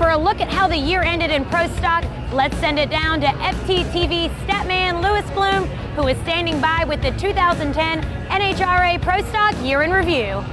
For a look at how the year ended in Pro Stock, let's send it down to FTTV statman Lewis Bloom, who is standing by with the 2010 NHRA Pro Stock Year in Review.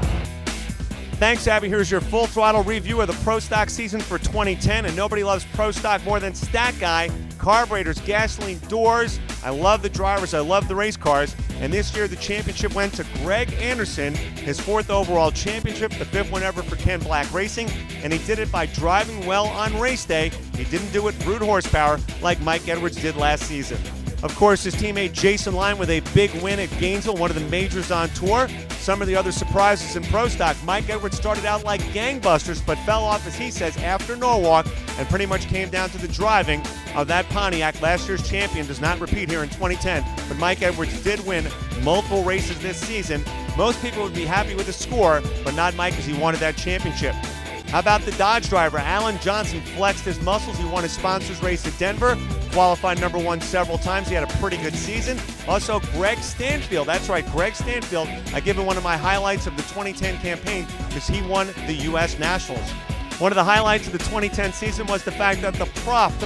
Thanks, Abby. Here's your full throttle review of the Pro Stock season for 2010, and nobody loves Pro Stock more than Stat Guy. Carburetors, gasoline, doors. I love the drivers. I love the race cars. And this year, the championship went to Greg Anderson, his 4th overall championship, the 5th one ever for Ken Black Racing, and he did it by driving well on race day. He didn't do it brute horsepower like Mike Edwards did last season. Of course, his teammate Jason Line with a big win at Gainesville, one of the majors on tour. Some of the other surprises in Pro Stock. Mike Edwards started out like gangbusters, but fell off, as he says, after Norwalk, and pretty much came down to the driving of that Pontiac. Last year's champion does not repeat here in 2010, but Mike Edwards did win multiple races this season. Most people would be happy with the score, but not Mike, because he wanted that championship. How about the Dodge driver? Alan Johnson flexed his muscles. He won his sponsors race at Denver, qualified #1 several times. He had a pretty good season. Also, Greg Stanfield. That's right, Greg Stanfield. I give him one of my highlights of the 2010 campaign because he won the U.S. Nationals. One of the highlights of the 2010 season was the fact that the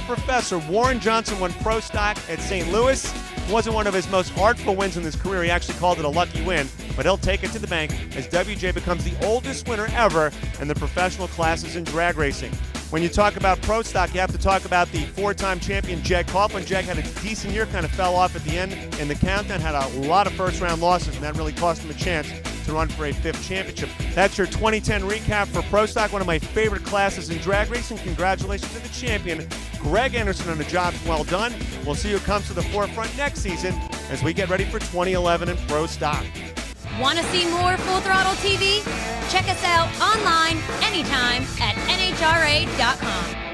professor, Warren Johnson, won Pro Stock at St. Louis. It wasn't one of his most artful wins in his career. He actually called it a lucky win, but he'll take it to the bank as WJ becomes the oldest winner ever in the professional classes in drag racing. When you talk about Pro Stock, you have to talk about the 4-time champion Jag Coughlin. Jag had a decent year, kind of fell off at the end in the countdown, had a lot of first-round losses, and that really cost him a chance to run for a 5th championship. That's your 2010 recap for Pro Stock, one of my favorite classes in drag racing. Congratulations to the champion, Greg Anderson, on a job well done. We'll see who comes to the forefront next season as we get ready for 2011 in Pro Stock. Want to see more Full Throttle TV? Check us out online anytime at NHRA.com.